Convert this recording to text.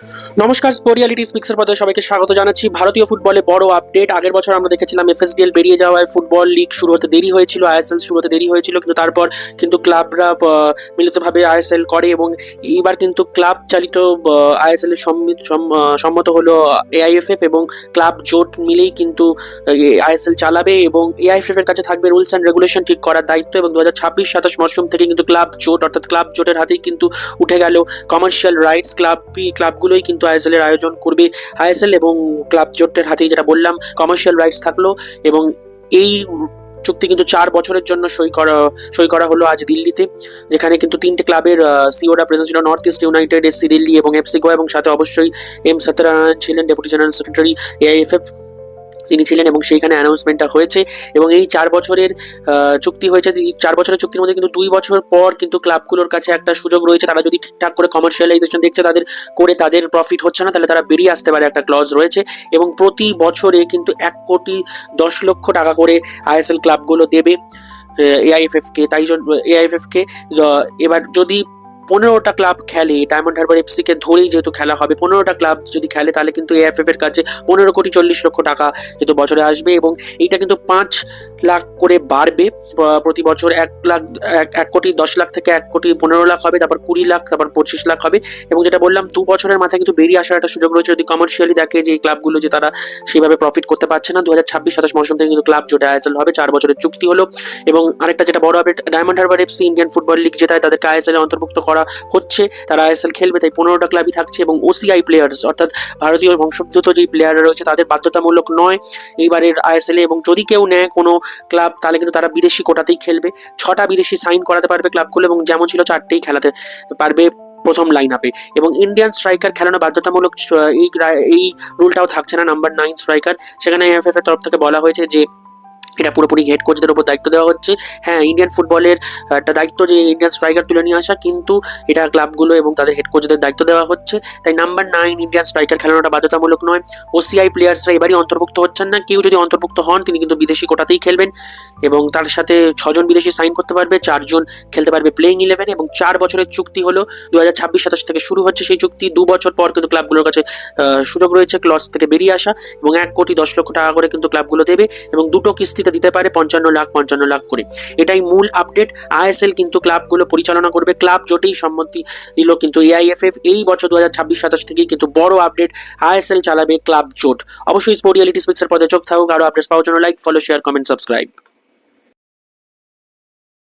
নমস্কার, sport reality স্পিক্সের পদে সবাইকে স্বাগত জানাচ্ছি। ভারতীয় ফুটবলে বড় আপডেট। আগের বছর আমরা দেখেছিলাম এফএসডিএল বেরিয়ে যাওয়ায় ফুটবল লিগ শুরু হতে দেরি হয়েছিল, আইএসএল শুরু হতে দেরি হয়েছিল, কিন্তু তারপর কিন্তু ক্লাবরা মিলিতভাবে আইএসএল করে এবং এইবার কিন্তু ক্লাব চালিত আইএসএল এর সম্মত হলো এআইএফএফ এবং ক্লাব জোট মিলেই কিন্তু আইএসএল চালাবে এবং এআইএফএফ এর কাছে থাকবে রুলস অ্যান্ড রেগুলেশন ঠিক করার দায়িত্ব। এবং 2026-27 মরশুম থেকে কিন্তু ক্লাব জোট অর্থাৎ ক্লাব জোটের হাতেই কিন্তু উঠে গেল কমার্শিয়াল রাইটস। ক্লাবগুলোই কিন্তু আইএসএল এর আয়োজন করবে। আইএসএল এবং ক্লাব জোটের হাতেই, যেটা বললাম, কমার্শিয়াল রাইটস থাকলো এবং এই চুক্তি কিন্তু 4 বছরের জন্য সই করা হলো আজ দিল্লিতে, যেখানে কিন্তু 3টে ক্লাবের সিওরা প্রেজেন্ট ছিল, north east United, SC Delhi এবং এফসি গোয়া, এবং সাথে অবশ্যই এম সত্যনারায়ণ ছিলেন, ডেপুটি জেনারেল সেক্রেটারি এআইএফএফ তিনি ছিলেন, এবং সেইখানে অ্যানাউন্সমেন্টটা হয়েছে। এবং এই 4 বছরের চুক্তি হয়েছে। 4 বছরের চুক্তির মধ্যে কিন্তু 2 বছর পর কিন্তু ক্লাবগুলোর কাছে একটা সুযোগ রয়েছে, তারা যদি ঠিকঠাক করে কমার্শিয়ালাইজেশন দেখছে তাদের প্রফিট হচ্ছে না, তাহলে তারা বেরিয়ে আসতে পারে, একটা ক্লজ রয়েছে। এবং প্রতি বছরে কিন্তু 1,10,00,000 করে আইএসএল ক্লাবগুলো দেবে এআইএফএফ কে। তাই জন্য এআইএফএফ কে এবার যদি 15টা ক্লাব খেলে, ডায়মন্ড হারবার এফসি কে ধরেই যেহেতু খেলা হবে, 15টা ক্লাব যদি খেলে তাহলে কিন্তু এএফএফ এর কাছে 15,40,00,000 কিন্তু বছরে আসবে। এবং এইটা কিন্তু 5 লাখ করে বাড়বে প্রতি বছর। 1,10,00,000 থেকে 1,15,00,000 হবে, তারপর 20 লাখ, তারপর 25 লাখ হবে। এবং যেটা বললাম, 2 বছরের মাথায় কিন্তু বেরিয়ে আসার একটা সুযোগ রয়েছে যদি কমার্শিয়ালি দেখে যে এই ক্লাবগুলো যে তারা সেভাবে প্রফিট করতে পারছে না। 2026-27 মৌসুম থেকে কিন্তু ক্লাব জোটে আইএসএল হবে, 4 বছরের চুক্তি হলো। এবং আরেকটা যেটা বড় update, Diamond Harbour FC Indian football league জেতায়, তাদেরকে আইএসএল এ অন্তর্ভুক্ত করা হচ্ছে, তারা আইএসএল খেলবে, তাই 15টা ক্লাবই থাকছে। এবং ওসিআই প্লেয়ার্স অর্থাৎ ভারতীয় বংশোদ্ভূত যে প্লেয়াররা রয়েছে তাদের বাধ্যতামূলক নয় এইবারের আইএসএল এ, এবং যদি কেউ নেয় কোনো ক্লাব তাহলে কিন্তু তারা বিদেশি কোটাতেই খেলবে। 6টা বিদেশি সাইন করাতে পারবে ক্লাবগুলো, এবং যেমন ছিল 4টেই খেলাতে পারবে প্রথম লাইন আপে। এবং ইন্ডিয়ান স্ট্রাইকার খেলানো বাধ্যতামূলক, এই রুলটাও থাকছে না, নাম্বার 9 স্ট্রাইকার। সেখানে এএফএফ এর তরফ থেকে বলা হয়েছে যে এটা পুরোপুরি হেড কোচদের উপর দায়িত্ব দেওয়া হচ্ছে। হ্যাঁ, ইন্ডিয়ান ফুটবলের একটা দায়িত্ব যে ইন্ডিয়ান স্ট্রাইকার তুলে নিয়ে আসা, কিন্তু এটা ক্লাবগুলো এবং তাদের হেড কোচদের দায়িত্ব দেওয়া হচ্ছে। তাই নাম্বার 9 ইন্ডিয়ান স্ট্রাইকার খেলানোটা বাধ্যতামূলক নয়। ওসিআই প্লেয়ার্সরা এবারই অন্তর্ভুক্ত হচ্ছেন না। কেউ যদি অন্তর্ভুক্ত হন তিনি কিন্তু বিদেশি কোটাতেই খেলবেন, এবং তার সাথে 6 জন বিদেশি সাইন করতে পারবে, 4 জন খেলতে পারবে প্লেইং 11। এবং 4 বছরের চুক্তি হলো, 2026-27 থেকে শুরু হচ্ছে সেই চুক্তি। 2 বছর পর কিন্তু ক্লাবগুলোর কাছে সুযোগ রয়েছে ক্লজ থেকে বেরিয়ে আসা, এবং 1,10,00,000 করে কিন্তু ক্লাবগুলো দেবে, এবং 2টো কিস্তিতে দিতে পারে 55 লাখ করে। এটাই মূল আপডেট। আইএসএল কিন্তু ক্লাবগুলো পরিচালনা করবে, ক্লাব জোটেই সম্মতি দিল কিন্তু এআইএফএফ। এই বছর 2026-27 থেকেই কিন্তু বড় আপডেট, আইএসএল চালাবে ক্লাব জোট। অবশ্যই স্পোর্ট রিয়ালিটি স্পিক্সের পদে চোখ থাকুক। আরো আপডেটস পাওয়ার জন্য like, follow, share, comment, subscribe.